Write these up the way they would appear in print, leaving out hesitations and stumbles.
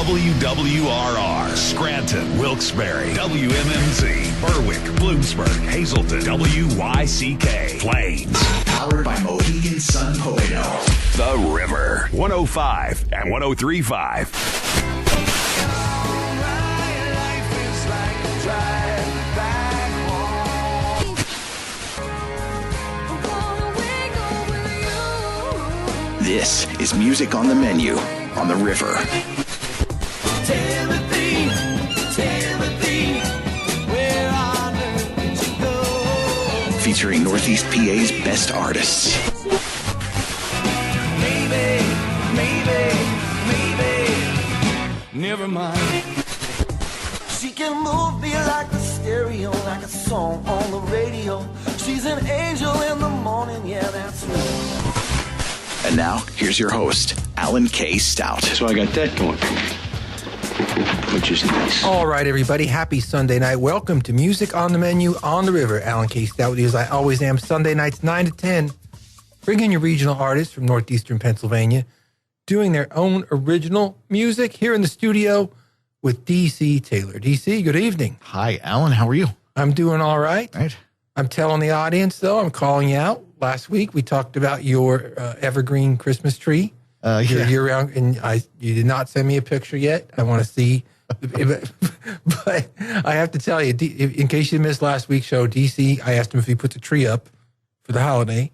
WWRR, Scranton, Wilkes-Barre, WMMZ, Berwick, Bloomsburg, Hazleton, WYCK, Plains. Powered by Mohegan Sun Poano. The River, 105 and 103.5. This is Music on the Menu on the River. Timothy, where on earth did you go? Featuring Northeast PA's best artists. Maybe, never mind. She can move me like a stereo, like a song on the radio. She's an angel in the morning, yeah, that's right. And now, here's your host, Alan K. Stout. So I got that going for me, which is nice. All right, everybody. Happy Sunday night. Welcome to Music on the Menu on the River. Alan K. Stout with you as I always am. Sunday nights, 9 to 10. Bring in your regional artists from northeastern Pennsylvania doing their own original music here in the studio with D.C. Taylor. D.C., good evening. Hi, Alan. How are you? I'm doing all right. Right. I'm telling the audience, though, I'm calling you out. Last week, we talked about your evergreen Christmas tree. Your year-round, and you did not send me a picture yet. I want to see. But I have to tell you, in case you missed last week's show, DC, I asked him if he put the tree up for the holiday,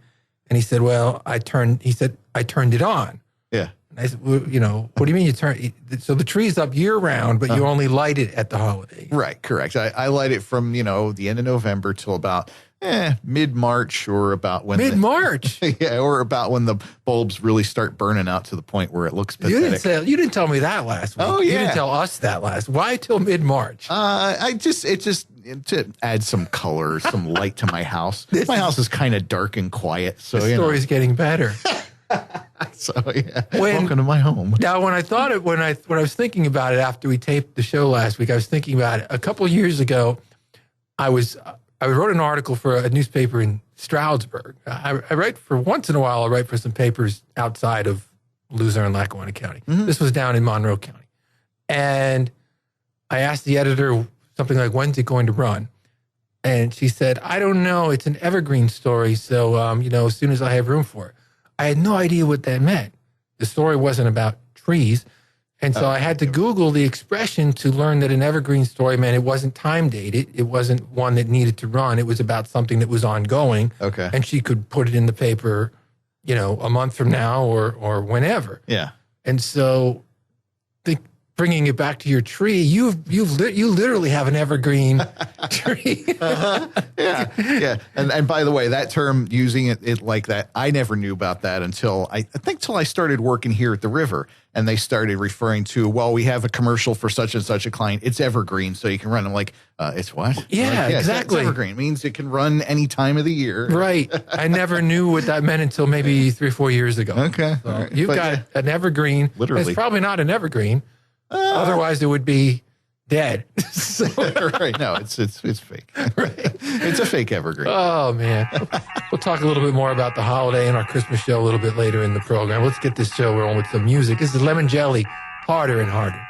and he said, "Well, I turned it on." Yeah. And I said, well, what do you mean you turn? So the tree is up year-round, but you only light it at the holiday. Right. Correct. I light it from the end of November till about mid-March, or about when mid-March. Or about when the bulbs really start burning out to the point where it looks pathetic. You didn't tell me that last week. Oh, yeah. You didn't tell us that last. Why till mid-March? It just to add some color, some light to my house. My house is kind of dark and quiet, so the story's getting better. So yeah, welcome to my home. Now, when I was thinking about it after we taped the show last week, I was thinking about it. A couple of years ago, I wrote an article for a newspaper in Stroudsburg. I write for once in a while. I write for some papers outside of Luzerne and Lackawanna County. Mm-hmm. This was down in Monroe County, and I asked the editor something like, "When's it going to run?" And she said, "I don't know. It's an evergreen story, so as soon as I have room for it." I had no idea what that meant. The story wasn't about trees. And so I had to Google the expression to learn that an evergreen story meant it wasn't time dated. It wasn't one that needed to run. It was about something that was ongoing. Okay. And she could put it in the paper, a month from now or whenever. Yeah. And so bringing it back to your tree, you literally have an evergreen tree. Yeah. And by the way, that term, using it like that, I never knew about that until I started working here at the River, and they started referring to, well, we have a commercial for such and such a client. It's evergreen, so you can run. I'm like, it's what? Yeah, exactly. It's evergreen. It means it can run any time of the year. Right. I never knew what that meant until maybe 3 or 4 years ago. Okay. So right. You've got an evergreen. Literally. It's probably not an evergreen. Otherwise, it would be dead. Right. No, it's fake. Right. It's a fake evergreen. Oh, man. We'll talk a little bit more about the holiday and our Christmas show a little bit later in the program. Let's get this show rolling with some music. This is Lemon Jelly, Harder and Harder.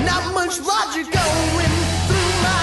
Not much logic going through my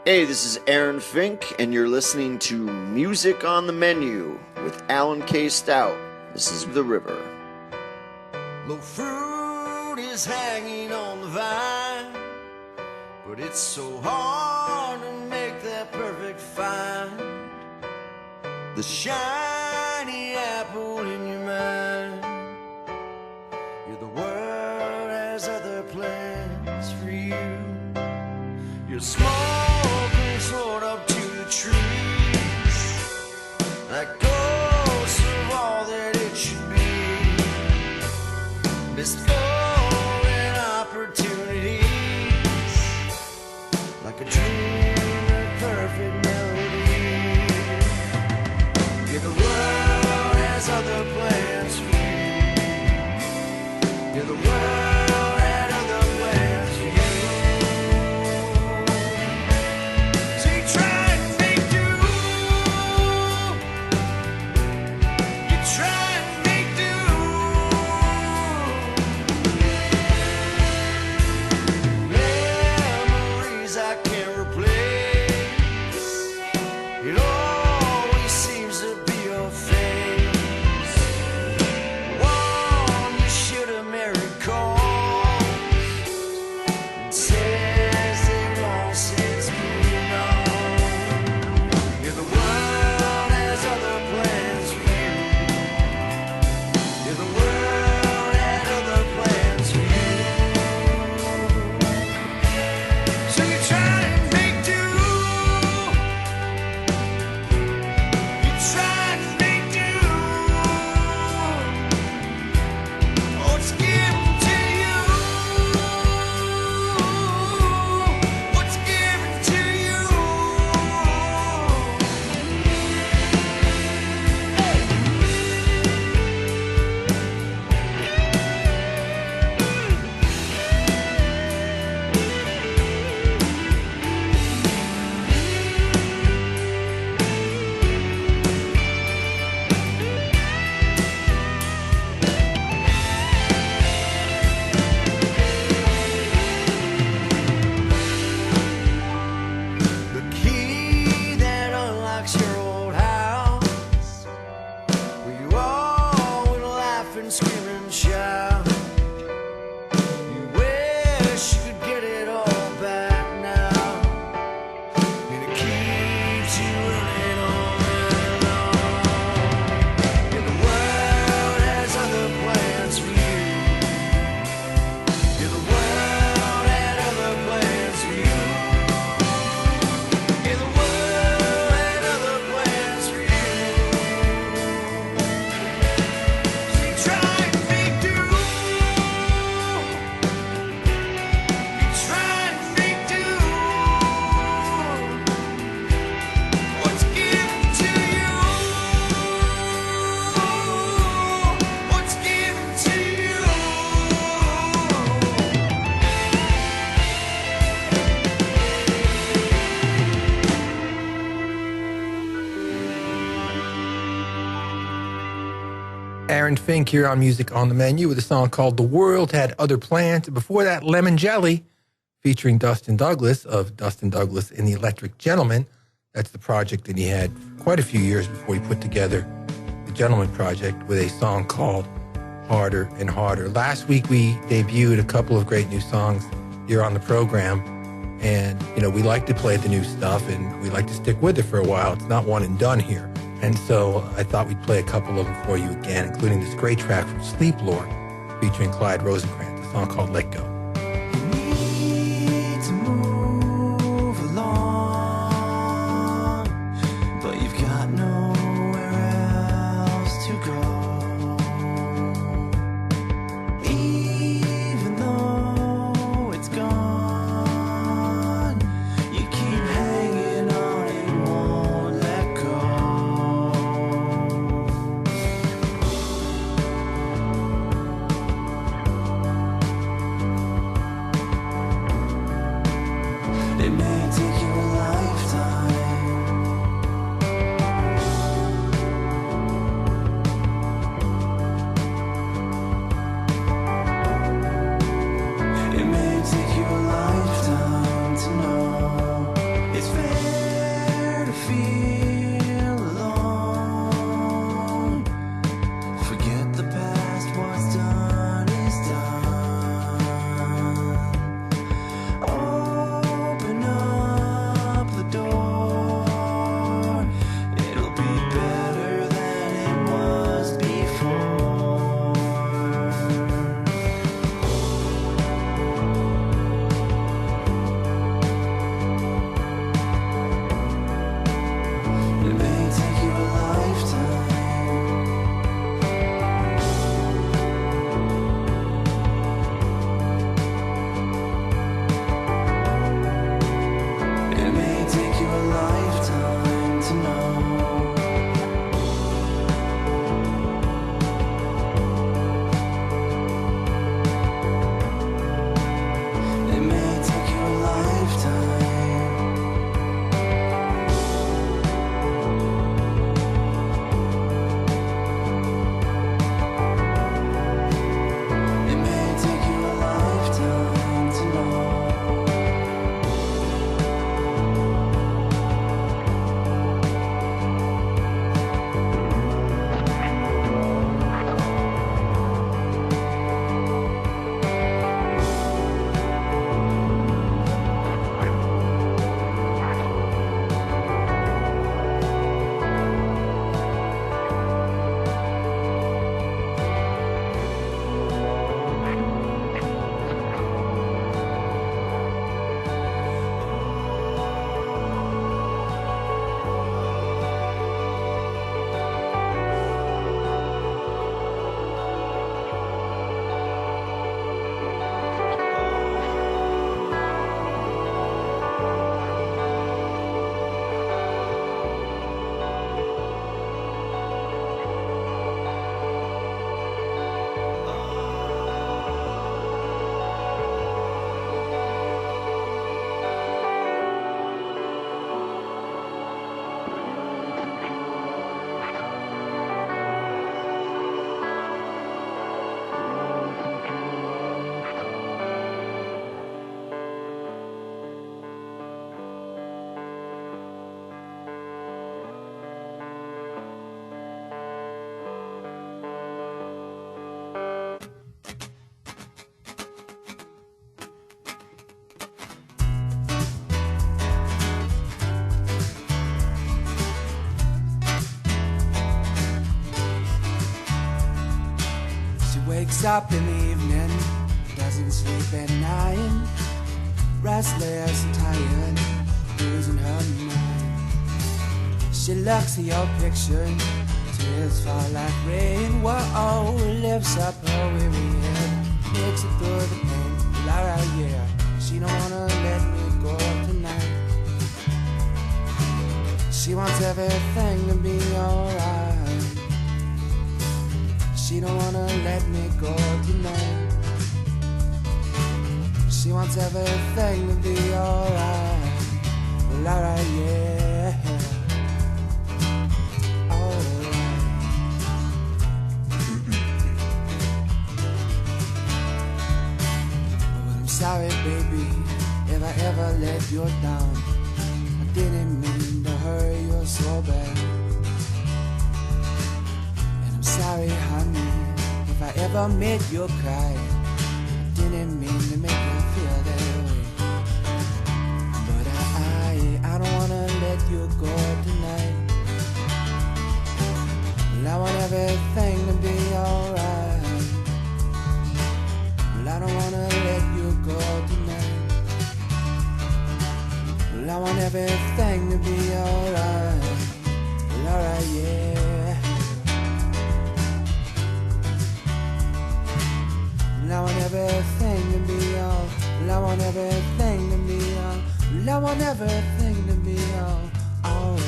Hey, this is Aaron Fink, and you're listening to Music on the Menu with Alan K. Stout. This is The River. No fruit is hanging on the vine, but it's so hard to make that perfect find. The shiny apple in your mind. You're the world has other plans for you. You're smoking toward up to the trees, like ghosts of all that it should be. Missed golden opportunities, like a dream of perfect melody. Yeah, the world has other plans for you. Yeah, the world had other plans for you. So you try and make do. You try and make do. Memories I can't replace. It always seems to be your face. One you should have married calls and says they've long since moved on. Yeah, the world has other plans for you. Yeah, the world had other plans for you. So you try and make do. You try and make do. Oh, it's given to you. What's given to you? The key that unlocks your old house, where you all would laugh and scream and shout. You wish you could get it all back now, and it keeps you running on and on. And the world has other plans for you. Yeah, the world had other plans for you. Yeah, the world had other plans for you. So you try and make do. You try and make do. What's given to you? What's given to you? Aaron Fink here on Music on the Menu with a song called The World Had Other Plans. Before that, Lemon Jelly featuring Dustin Douglas of Dustin Douglas and the Electric Gentleman. That's the project that he had quite a few years before he put together the Gentleman Project with a song called Harder and Harder. Last week, we debuted a couple of great new songs here on the program. And, you know, we like to play the new stuff and we like to stick with it for a while. It's not one and done here. And so I thought we'd play a couple of them for you again, including this great track from Sleep Lord featuring Clyde Rosenkrantz, a song called Let Go. Need to move along, but you've got nowhere else to go. Even though it's gone, you keep hanging on and won't let go. It may take you a lifetime. It may take you a lifetime to know it's fate. wakes up in the evening, doesn't sleep at night, restless and tired, losing her mind. She looks at your picture, tears fall like rain. Whoa, lifts up her weary head, makes it through the pain. Laura, yeah, she don't wanna let me go tonight. She wants everything to be alright. She don't wanna let me go tonight. She wants everything to be alright. Laura, yeah. Alright. But I'm sorry, baby, if I ever let you down. I didn't mean to hurt you so bad. And I'm sorry, honey, if I ever made you cry. I didn't mean to make you feel that way. But I don't wanna let you go tonight. Well, I want everything to be alright. Well, I don't wanna let you go tonight. Well, I want everything to be alright. Well, alright, yeah. Well, I want everything to be all. Well, I want everything to be all. Well, I want everything to be all. Alright.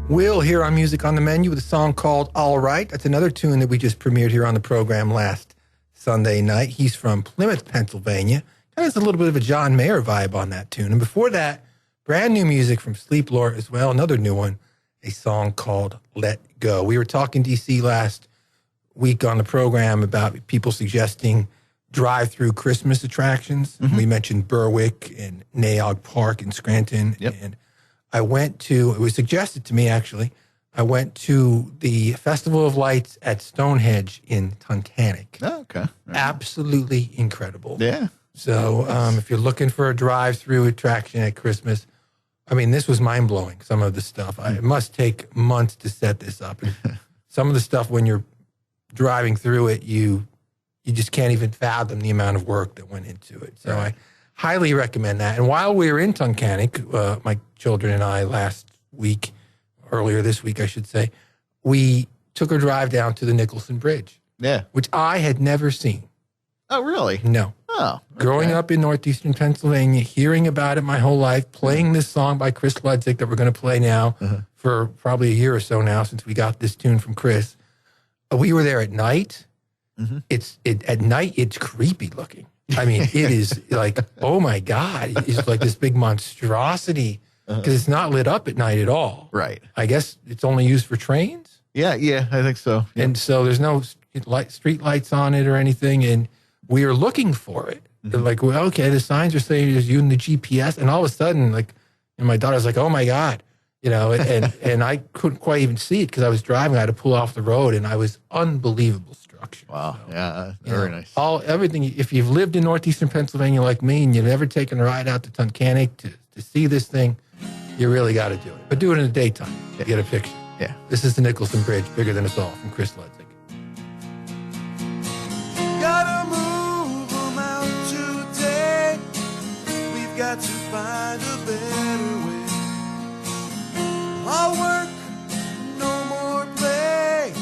Will here on Music on the Menu with a song called All Right. That's another tune that we just premiered here on the program last Sunday night. He's from Plymouth, Pennsylvania. Kind of has a little bit of a John Mayer vibe on that tune. And before that, brand new music from Sleep Lord as well, another new one, a song called Let Go. We were talking DC last week on the program about people suggesting drive-through Christmas attractions. Mm-hmm. We mentioned Berwick and Nayog Park in Scranton. Yep. And I went to, it was suggested to me actually, I went to the Festival of Lights at Stonehenge in Tunkhannock. Oh, okay. Right. Absolutely incredible. Yeah. So if you're looking for a drive-through attraction at Christmas, I mean, this was mind-blowing, some of the stuff. It must take months to set this up. And some of the stuff, when you're driving through it, you just can't even fathom the amount of work that went into it. So I highly recommend that. And while we were in Tunkhannock, my children and I earlier this week, I should say, we took a drive down to the Nicholson Bridge. Yeah. Which I had never seen. Oh, really? No. Oh. Okay. Growing up in northeastern Pennsylvania, hearing about it my whole life, playing this song by Chris Ludwig that we're going to play now for probably a year or so now since we got this tune from Chris. We were there at night. Mm-hmm. At night, it's creepy looking. I mean, it is like, oh my God, it's like this big monstrosity because it's not lit up at night at all. Right. I guess it's only used for trains. Yeah, I think so. Yeah. And so there's no street lights on it or anything. And we are looking for it. They're like, well, okay, the signs are saying it's using the GPS. And all of a sudden, like, and my daughter's like, oh my God, and I couldn't quite even see it because I was driving. I had to pull off the road and I was unbelievable structure. Wow. So, yeah. Very nice. Everything. If you've lived in northeastern Pennsylvania like me and you've ever taken a ride out to Tunkhannock to see this thing, you really got to do it. But do it in the daytime to get a picture. Yeah. This is the Nicholson Bridge, Bigger Than Us All from Chris Ludwig. Gotta move them out today. We've got to find a better way. All work, no more play.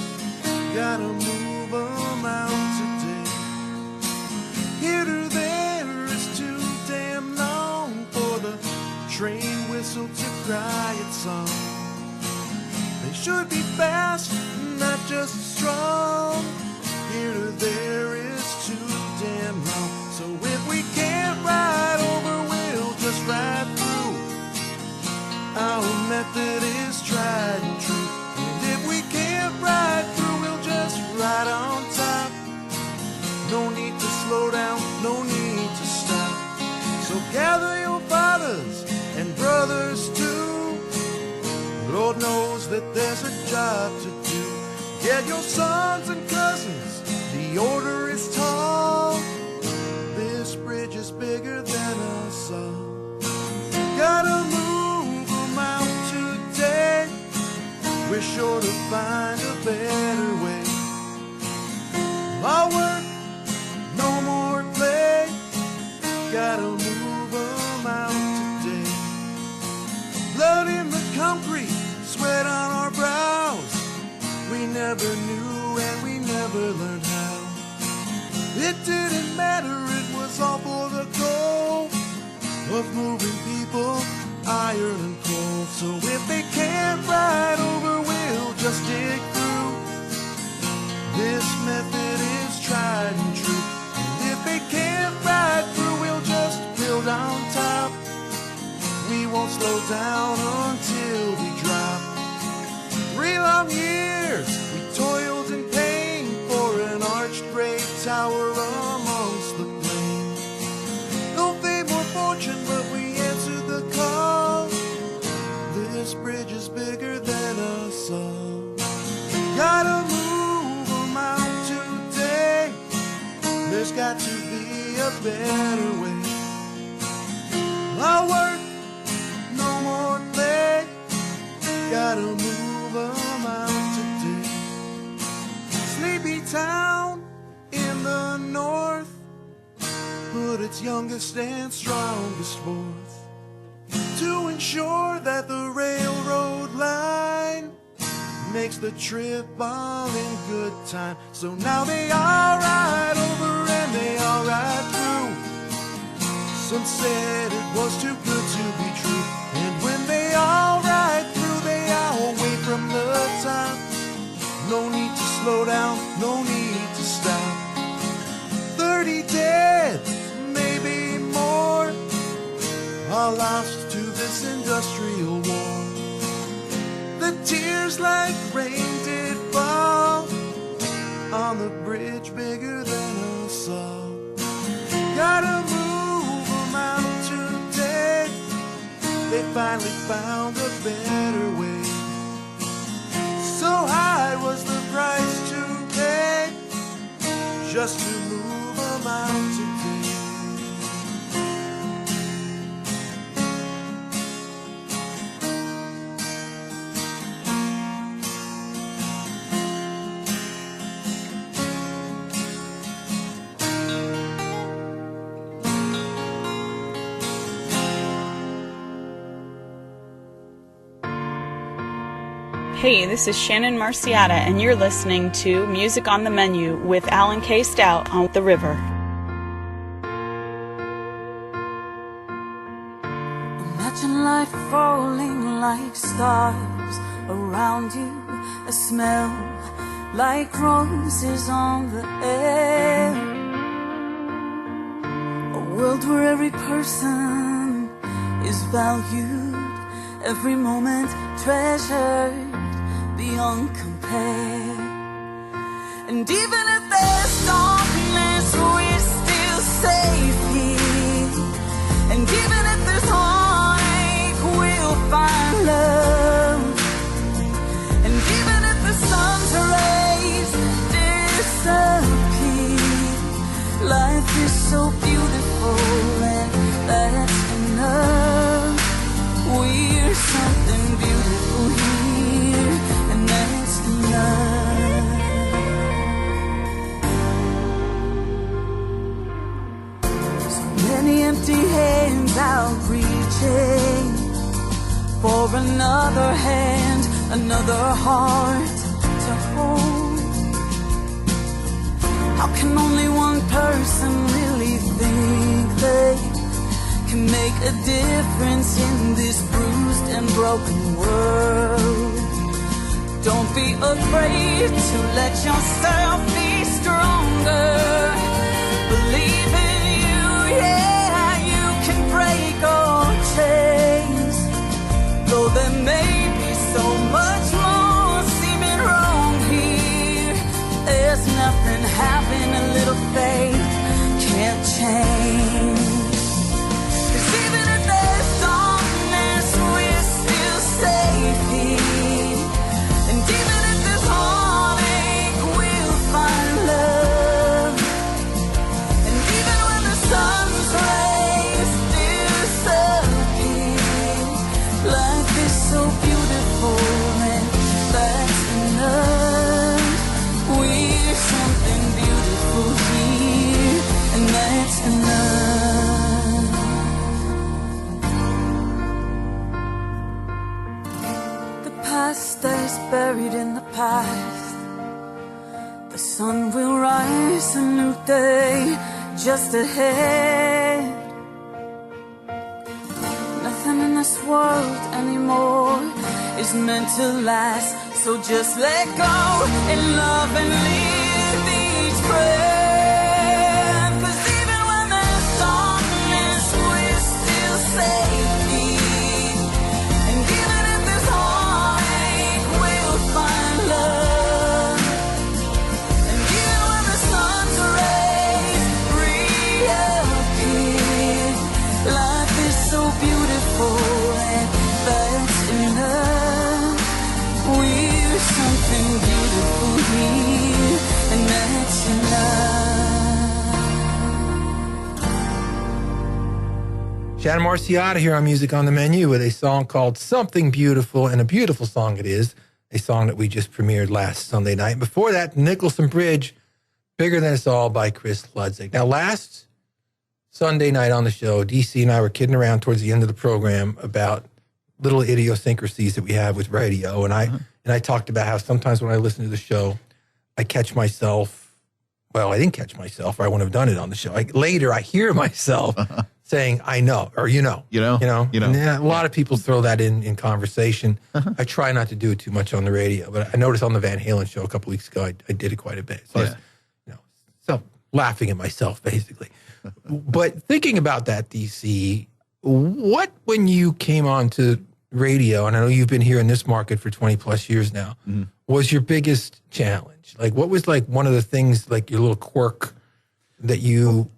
Gotta move them out today. Here to there is too damn long for the train whistle to cry its song. They should be fast, not just strong. Here to there is too damn long. So if we can't ride over, we'll just ride through. Our method is tried and true. And if we can't ride through, we'll just ride on top. No need to slow down, no need to stop. So gather your fathers and brothers job to do. Get your sons and cousins, the order is tall. This bridge is bigger than us all. Gotta move them out today. We're sure to find a better way. I'll work, no more play. Gotta move them out today. Blood in the concrete, sweat on our brows. We never knew and we never learned how. It didn't matter, it was all for the goal of moving people, iron and coal. So if they can't ride over, we'll just dig through. This method is tried and true. And if they can't ride through, we'll just build on top. We won't slow down until we drop. 3 long years we toiled in pain for an arched great tower amongst the plain. No fame or fortune, but we answered the call. This bridge is bigger than us all. Gotta move them out today. There's got to be a better way. I'll work, no more play. Gotta move them out today. Sleepy town in the north put its youngest and strongest forth to ensure that the railroad line makes the trip all in good time. So now they all ride over and they all ride through. Some said it was too good to be true. And when they all ride through, they all wait from the top. No need to slow down, no need to stop. 30 dead, maybe more, all lost to this industrial war. The tears like rain did fall on the bridge bigger than us all. Gotta move them out today. They finally found a better way. So high was the price to pay just to move them out today. Hey, this is Shannon Marciata, and you're listening to Music on the Menu with Alan K. Stout on The River. Imagine light falling like stars around you, a smell like roses on the air, a world where every person is valued, every moment treasured beyond compare. And even if there's darkness, we're still safe here. And even if there's heartache, we'll find love. And even if the sun's rays disappear, life is so beautiful, and that's enough. We're something beautiful here, and that's enough. So many empty hands out reaching for another hand, another heart to hold. How can only one person really think they can make a difference in this bruised and broken world? Don't be afraid to let yourself be stronger. Believe in you, yeah, you can break all chains. Though there may be so much more seeming wrong here, there's nothing having a little faith can't change. Even if there's darkness, we're still safe here. And even past. The sun will rise, a new day just ahead. Nothing in this world anymore is meant to last. So just let go and love and live each breath. 'Cause even when there's darkness, we're still safety. And even if there's heartache, we'll find love. And even when the sun's rays reappear, life is so beautiful, and that's enough. We're something beautiful here, and that's enough. Shannon Marciata here on Music on the Menu with a song called Something Beautiful, and a beautiful song it is, a song that we just premiered last Sunday night. Before that, Nicholson Bridge, Bigger Than Us All by Chris Ludwig. Now, last Sunday night on the show, DC and I were kidding around towards the end of the program about little idiosyncrasies that we have with radio, and I talked about how sometimes when I listen to the show, I catch myself. Well, I didn't catch myself, or I wouldn't have done it on the show. Later, I hear myself saying, "I know," or "you know." And, yeah, a lot of people throw that in conversation. I try not to do it too much on the radio, but I noticed on the Van Halen show a couple weeks ago, I did it quite a bit. So I was, so laughing at myself basically. But thinking about that, DC, what when you came on to radio, and I know you've been here in this market for 20 plus years now, was your biggest challenge? Like, what was like one of the things, like your little quirk that you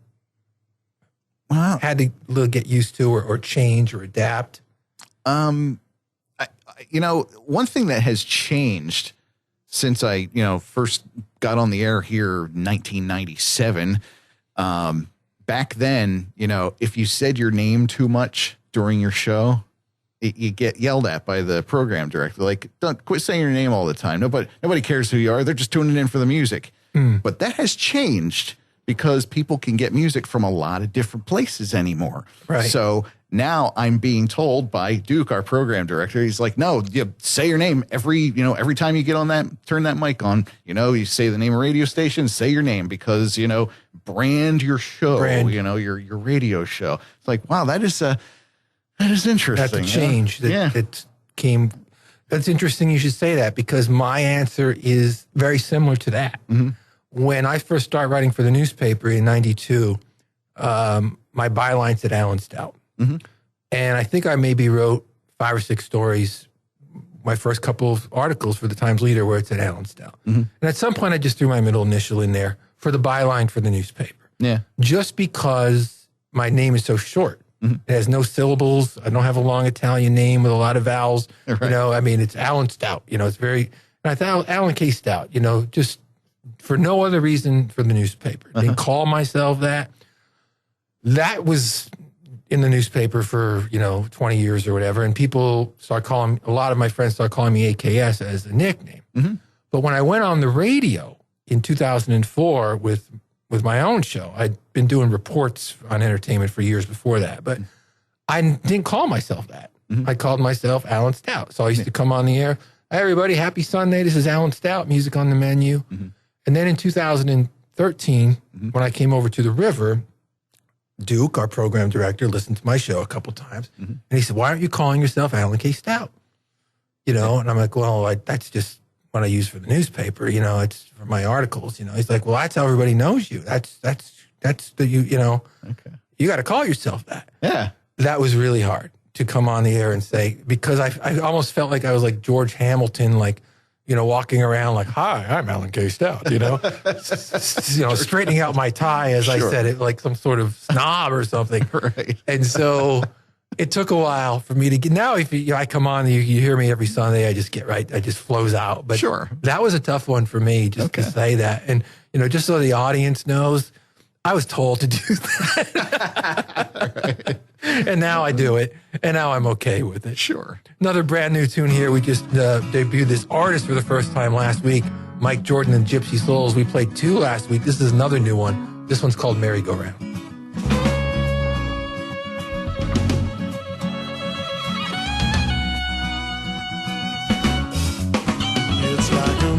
had to get used to or change or adapt? One thing that has changed since I, first got on the air here in 1997, back then, if you said your name too much during your show, you get yelled at by the program director. Like, don't quit saying your name all the time. Nobody cares who you are. They're just tuning in for the music. But that has changed because people can get music from a lot of different places anymore. Right. So now I'm being told by Duke, our program director, he's like, no, you say your name every time you get on that, turn that mic on, you say the name of radio station, say your name because, brand your show, your radio show. It's like, wow, that is interesting. That's a change that came. That's interesting you should say that, because my answer is very similar to that. When I first started writing for the newspaper in 92, my byline said Alan Stout. And I think I maybe wrote 5 or 6 stories, my first couple of articles for the Times Leader where it said Alan Stout. And at some point I just threw my middle initial in there for the byline for the newspaper. Yeah. Just because my name is so short. It has no syllables. I don't have a long Italian name with a lot of vowels. Right. It's Alan Stout. It's very, and I thought Alan K. Stout, just for no other reason for the newspaper. Didn't call myself that. That was in the newspaper for, 20 years or whatever. And people a lot of my friends started calling me AKS as a nickname. But when I went on the radio in 2004 with my own show, I'd been doing reports on entertainment for years before that, but I didn't call myself that. I called myself Alan Stout. So I used to come on the air. Hey, everybody, happy Sunday. This is Alan Stout, Music on the Menu. And then in 2013, when I came over to the River, Duke, our program director, listened to my show a couple times, and he said, "Why aren't you calling yourself Alan K. Stout?" And I'm like, "Well, that's just what I use for the newspaper. It's for my articles." He's like, "Well, that's how everybody knows you. That's the you got to call yourself that." Yeah, that was really hard to come on the air and say, because I almost felt like I was like George Hamilton, like, walking around like, "Hi, I'm Alan K. Stout," straightening out my tie as I said it, like some sort of snob or something. Right. And so it took a while for me to get, now if I come on, you hear me every Sunday, I just get right. I just flows out. But that was a tough one for me just to say that. And, just so the audience knows, I was told to do that. Right. And now I do it. And now I'm okay with it. Sure. Another brand new tune here. We just debuted this artist for the first time last week, Mike Jordan and Gypsy Souls. We played 2 last week. This is another new one. This one's called Merry Go Round. It's like a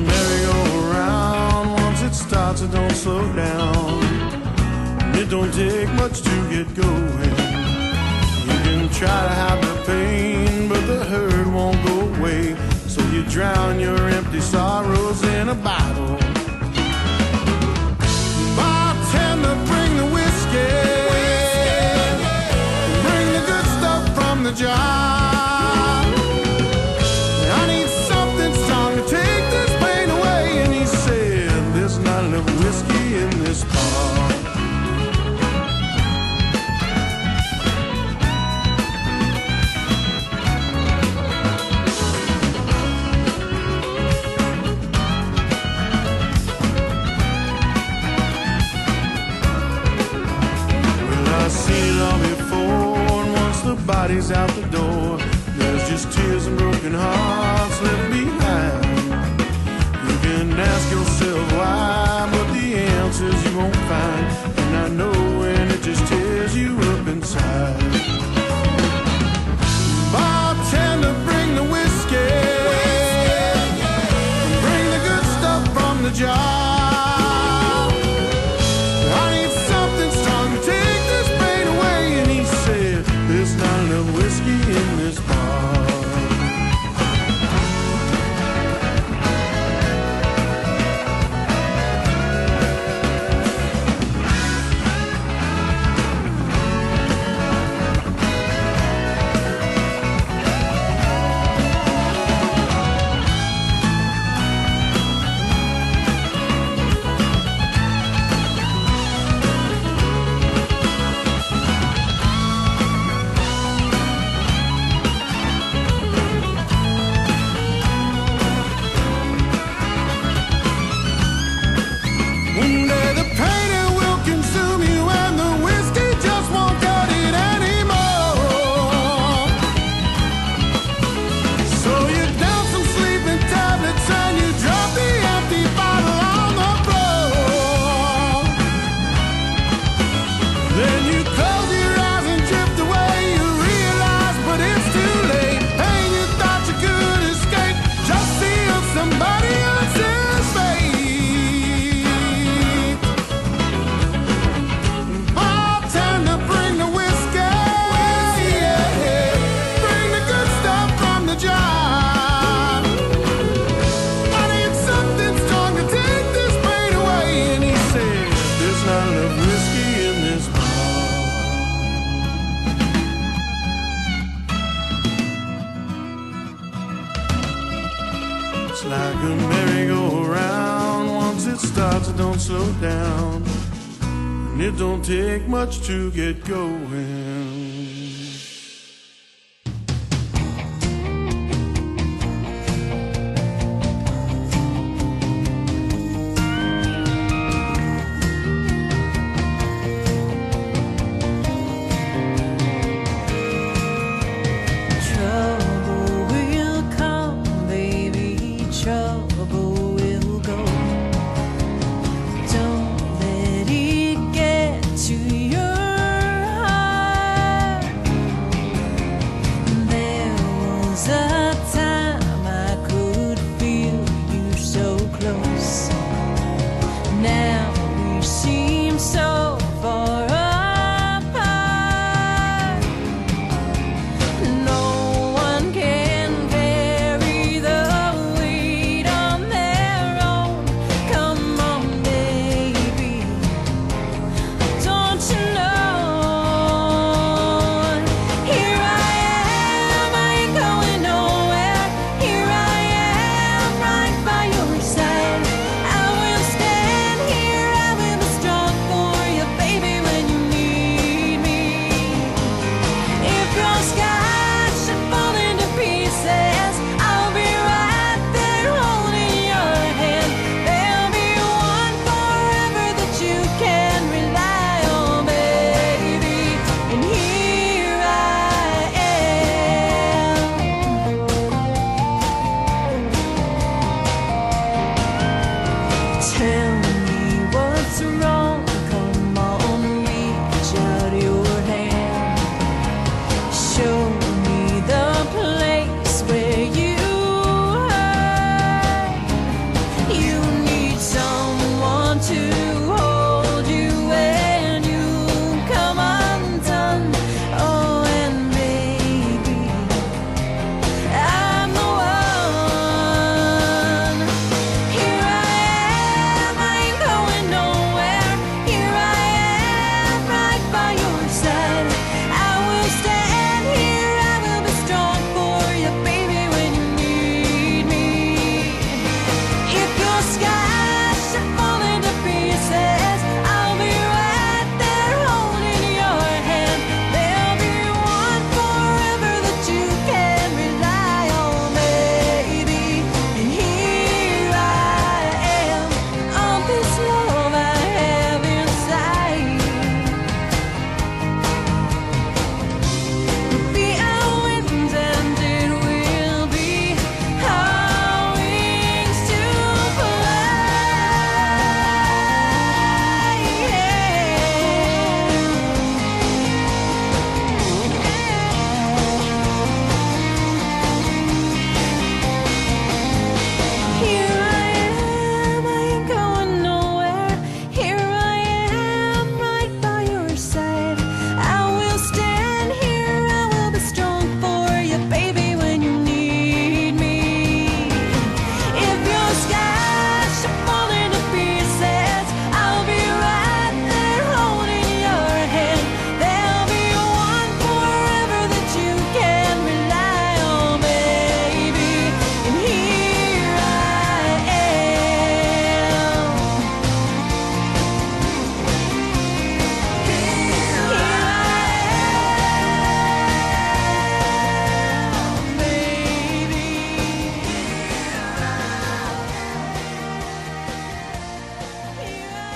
slow down. It don't take much to get going. You can try to hide the pain, but the hurt won't go away. So you drown your empty sorrows in a bottle. Bartender, bring the whiskey. Bring the good stuff from the jar. I need something strong to take this pain away. And he said, there's not enough whiskey in this bar. Body's out the door. There's just tears and broken hearts left behind. You can ask yourself why, but the answers you won't find. And I know when it just tears you up inside. Bartender, bring the whiskey. Bring the good stuff from the jar. Not enough whiskey in this bar. Like a merry-go-round, once it starts, it don't slow down, and it don't take much to get going. To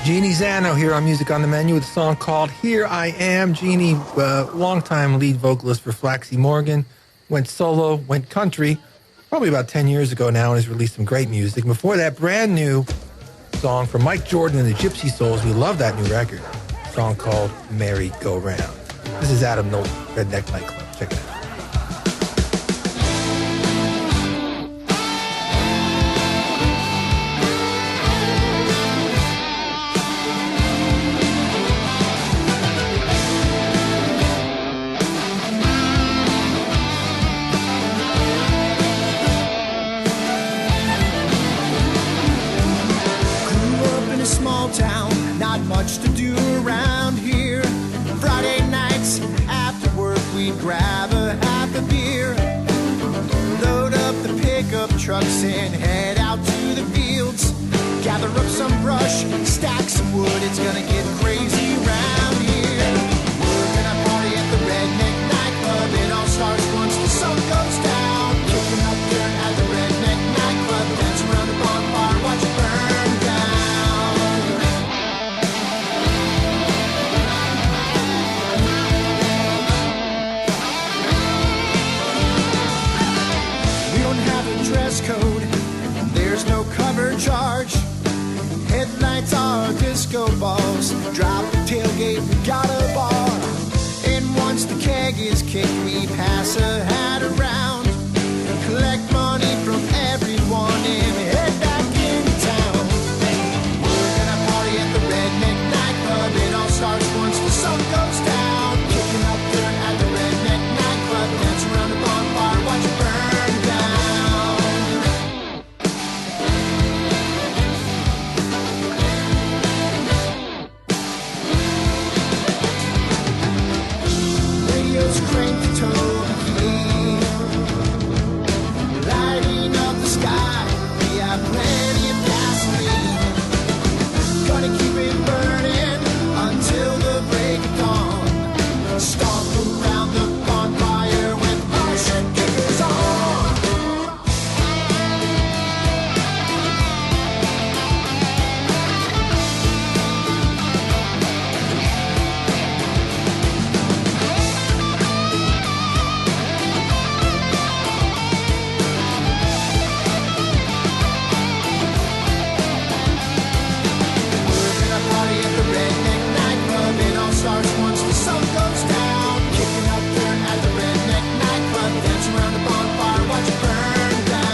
Jeannie Zano here on Music on the Menu with a song called Here I Am. Jeannie, longtime lead vocalist for Flaxie Morgan, went solo, went country, probably about 10 years ago now, and has released some great music. Before that, brand new song from Mike Jordan and the Gypsy Souls. We love that new record. A song called Merry Go Round. This is Adam Nolte, Redneck Nightclub. Check it out. Much to do around here. Friday nights after work we'd grab a half a beer, load up the pickup trucks and head out to the fields, gather up some brush, stack some wood. It's gonna get crazy around here. We're gonna party at the Redneck Nightclub. It all starts once the sun goes down. Kicking up dirt at the Redneck Nightclub, dance around the bonfire, watch it burn down. Dress code, there's no cover charge. Headlights are disco balls. Drop the tailgate, we got a bar. And once the keg is kicked, we pass a hat around, collect money from everyone and head back into town. We're gonna party at the Redneck Nightclub. It all starts once the sun goes down. Kicking up dirt at the Redneck Nightclub, dance around the bonfire, watch it burn down. Crank the toe and flee, lighting up the sky. We have plenty of gasoline, gonna keep it burning until the break of dawn. Stomp around the bonfire with motion kickers on. Starts once the sun goes down. Kicking up dirt at the Redneck Nightclub, dance around the bonfire, watch it burn down.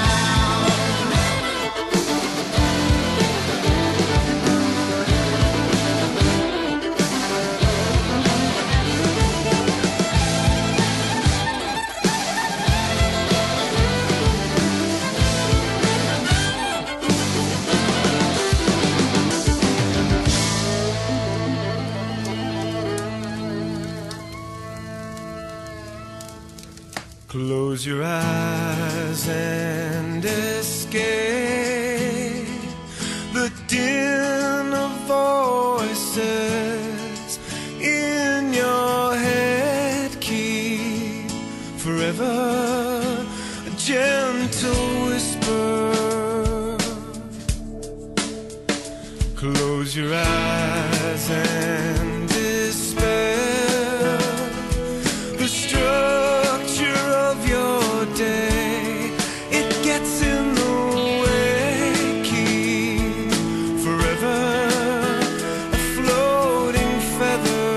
Close your eyes and escape the din of voices in your head. Keep forever a gentle whisper. Close your eyes and dispel the structure of your day. It gets in the way. Keep forever a floating feather.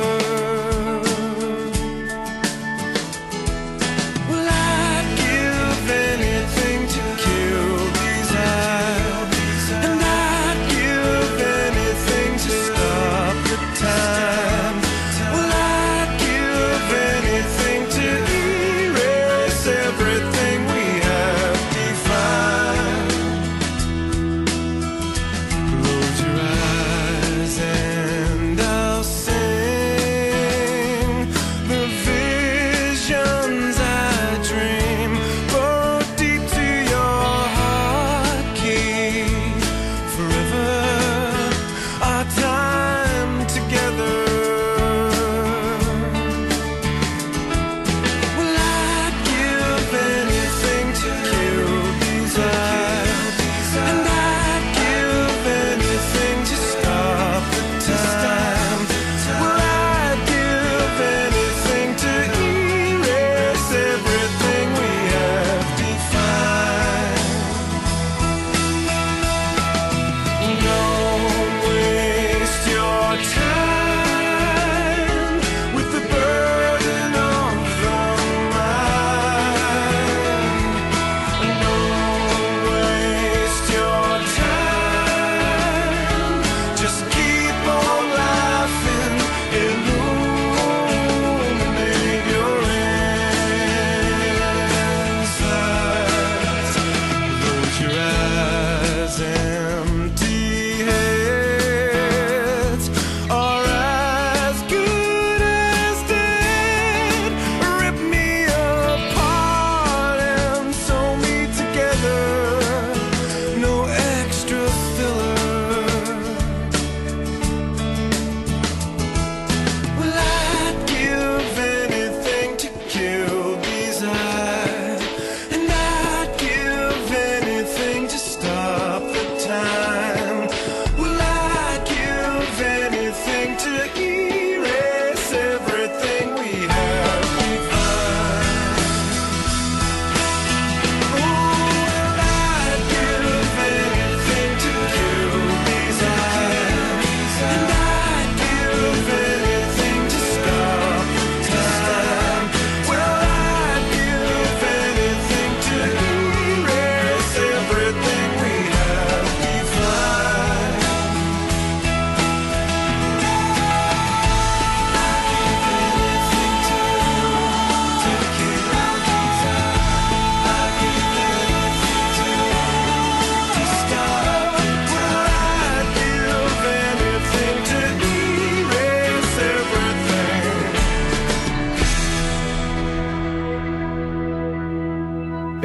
Well, I'd give anything to kill these eyes, and I'd give anything to stop the time.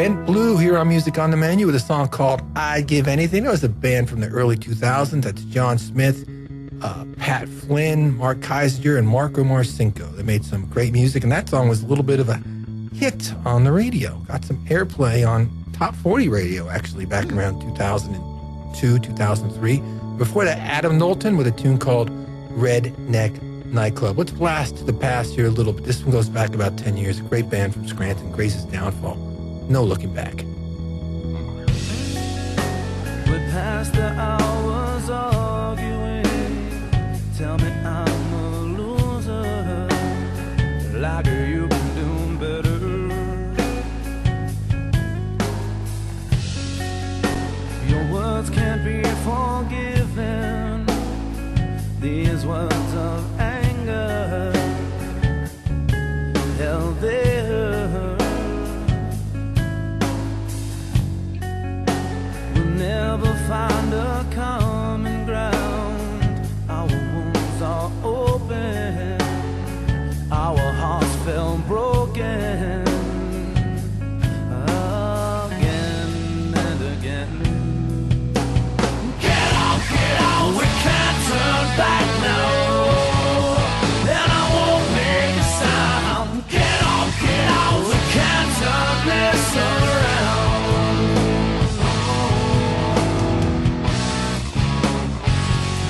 Band Blue here on Music on the Menu with a song called I'd Give Anything. That was a band from the early 2000s. That's John Smith, Pat Flynn, Mark Kaiser, and Marco Marcinko. They made some great music, and that song was a little bit of a hit on the radio. Got some airplay on Top 40 radio, actually, back around 2002, 2003. Before that, Adam Knowlton with a tune called Redneck Nightclub. Let's blast to the past here a little bit. This one goes back about 10 years. A great band from Scranton, Grace's Downfall. No Looking Back. We passed the hours arguing. Tell me I'm a loser. Like you've been doing better. Your words can't be forgiven. These words of anger held there. We'll never find a common ground. Our wounds are open. Our hearts fell broken. Again and again. Get out, we can't turn back now. And I won't make a sound. Get out, we can't turn this around.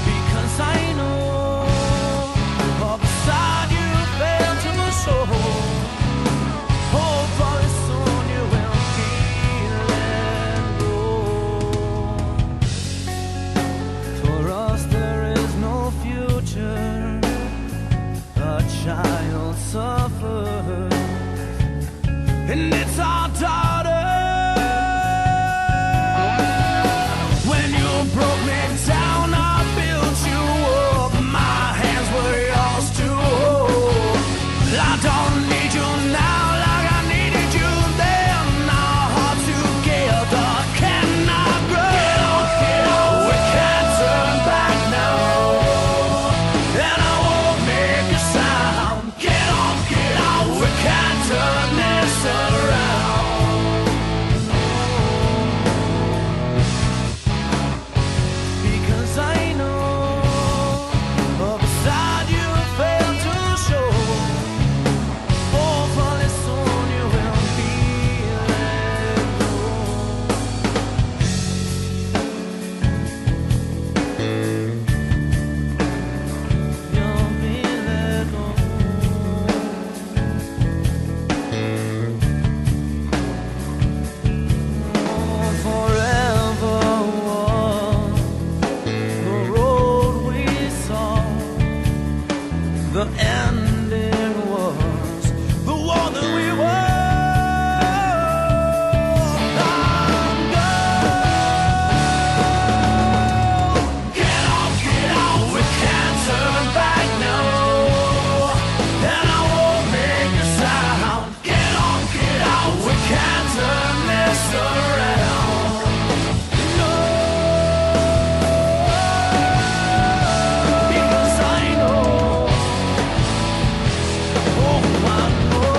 Because I know all beside you fell to my soul. Hopefully soon you will be let go. For us there is no future. A child suffers, and it's our daughter. When you broke me down, I built you up. My hands were yours to hold. I don't need you now like I needed you then. Our hearts together cannot grow. We can't turn back now. And I won't make a sound. Get out, we can't turn this around. Because I know all beside you fail to show. Hopefully soon you will be let go. You'll be let go. Forever was the road we saw. The ending was the one that we were. I'm gone. Get out, we can't turn back now. And I won't make a sound. Get out, we can't turn this around. No, because I know, oh I know,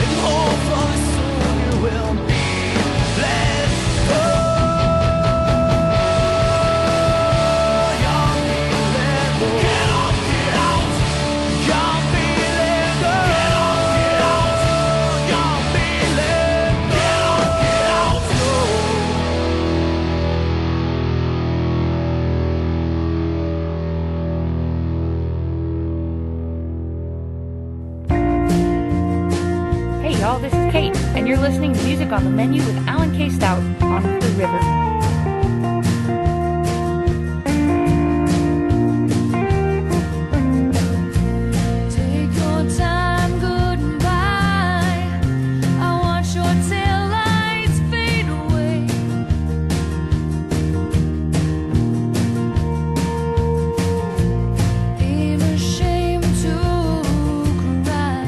and hopefully soon you will be let go. You'll be let go. Get out, you'll be let go. Get out, you'll be let go. Get out, Hey y'all, this is Kate, and you're listening to Music on the Menu with Alan K. Stout on The River. Take your time, goodbye. I watch your tail lights fade away. Ain't ashamed to cry.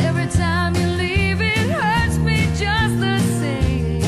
Every time you leave, it hurts me just the same.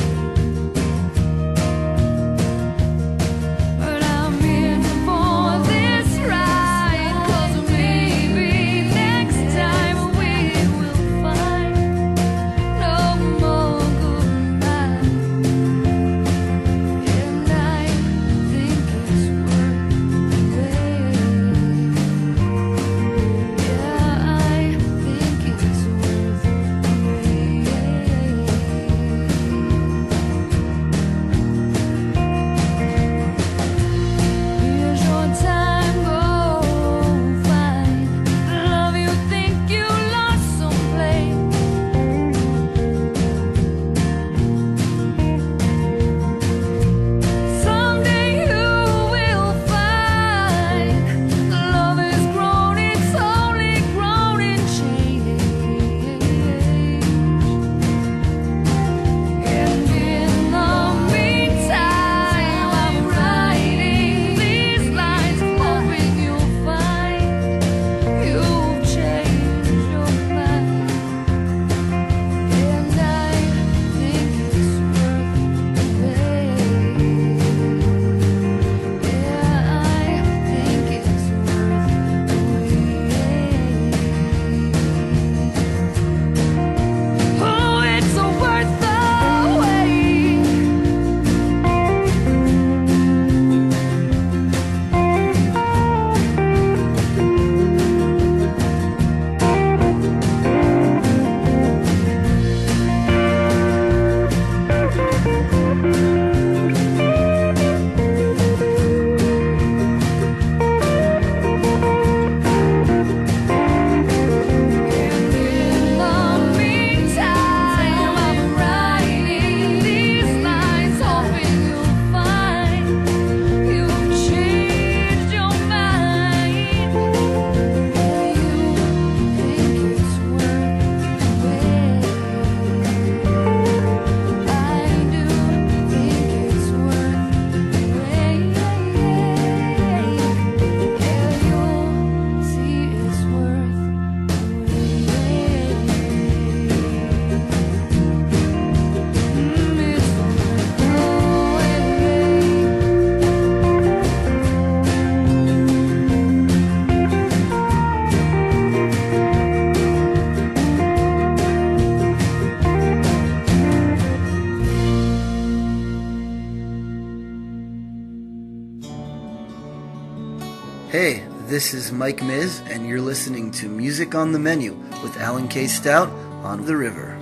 Hey, this is Mike Miz, and you're listening to Music on the Menu with Alan K. Stout on The River.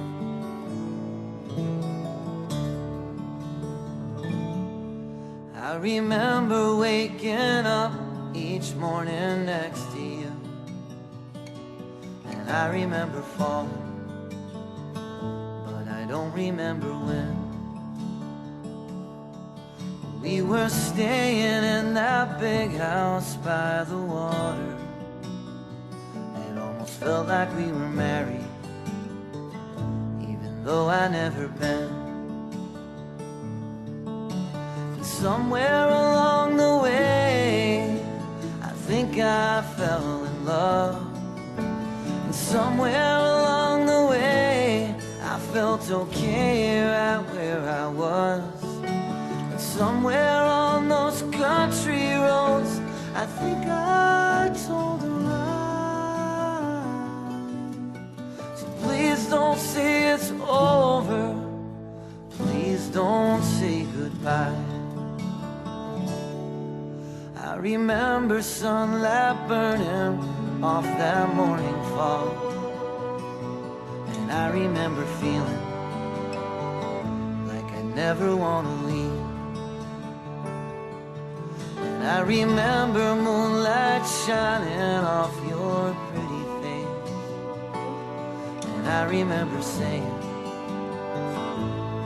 I remember waking up each morning next to you, and I remember falling, but I don't remember when. We were staying in that big house by the water. It almost felt like we were married, even though I never been. And somewhere along the way, I think I fell in love. And somewhere along the way, I felt okay right where I was. Somewhere on those country roads, I think I told a lie. So please don't say it's over. Please don't say goodbye. I remember sunlight burning off that morning fall, and I remember feeling like I never want to leave. I remember moonlight shining off your pretty face, and I remember saying,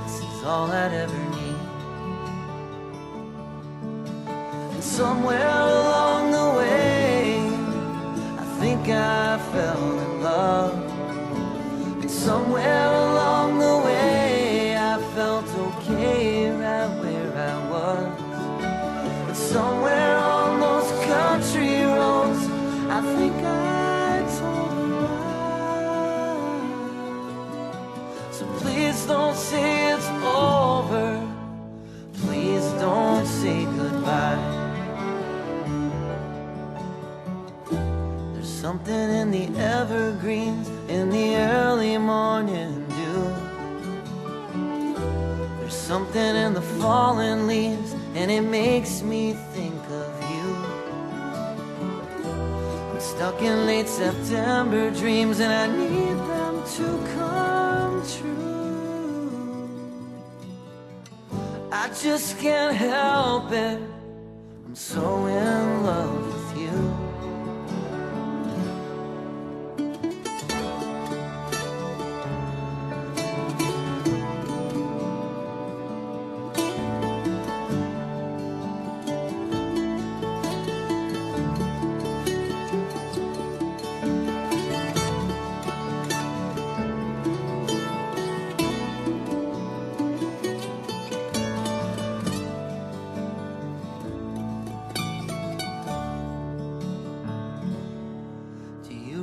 this is all I'd ever need. And somewhere along the way, I think I fell in love. And somewhere along the way, I felt okay right where I was. Somewhere on those country roads, I think I told a lie. So please don't say it's over. Please don't say goodbye. There's something in the evergreens, in the early morning dew. There's something in the fallen leaves, and it makes me think of you. I'm stuck in late September dreams, and I need them to come true. I just can't help it, I'm so in love with you.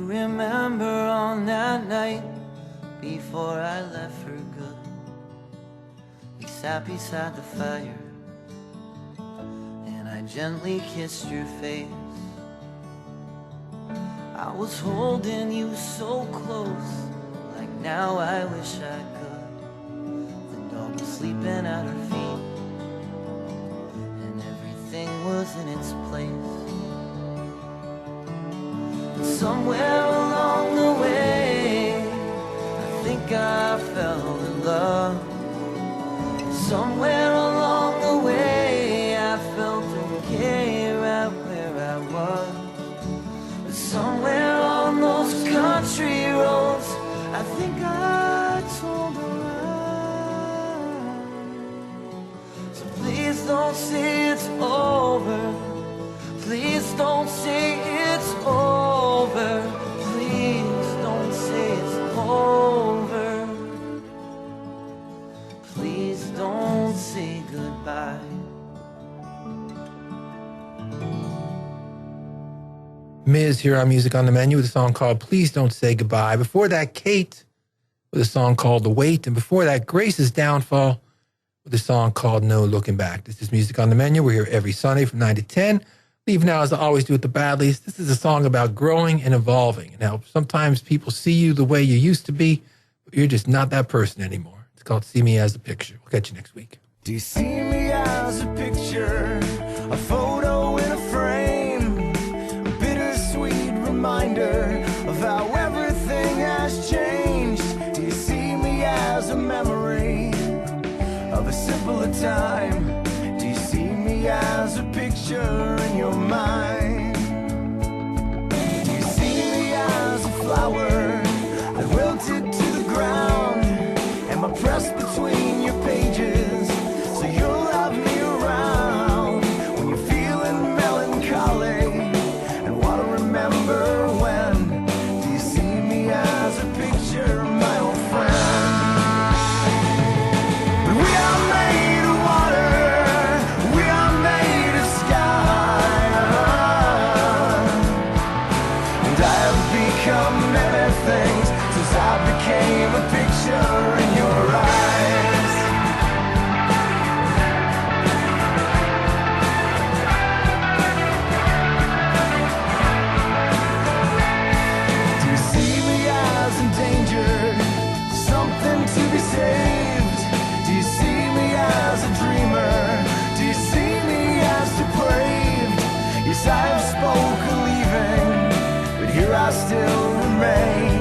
Remember on that night before I left for good, we sat beside the fire and I gently kissed your face. I was holding you so close, like now I wish I could. The dog was sleeping at her feet and everything was in its place. Somewhere along the way, I think I fell in love. Somewhere along the way, I felt okay right where I was. But somewhere on those country roads, I think I told a lie. So please don't say it's over. Please don't say it's over. Please don't say it's over. Please don't say goodbye. Miz here on Music on the Menu with a song called Please Don't Say Goodbye. Before that, Kate with a song called The Wait. And before that, Grace's Downfall with a song called No Looking Back. This is Music on the Menu. We're here every Sunday from 9 to 10. Leave now, as I always do with the Badleys. This is a song about growing and evolving. Now, sometimes people see you the way you used to be, but you're just not that person anymore. It's called See Me As a Picture. We'll catch you next week. Do you see me as a picture, a photo in a frame? picture in your mind? Do you see me as a flower that wilted to the ground? Am I pressed between your pages so you'll have me around when you're feeling melancholy and want to remember when? Do you see me as a picture, my old friend? But we are made of water, we are made of sky, and I have become many things since I became a picture in your eyes. Do you see me as endangered, something to be saved? Do you see me as a dreamer? Do you see me as depraved? Yes, I have spoken leaving, but here I still remain.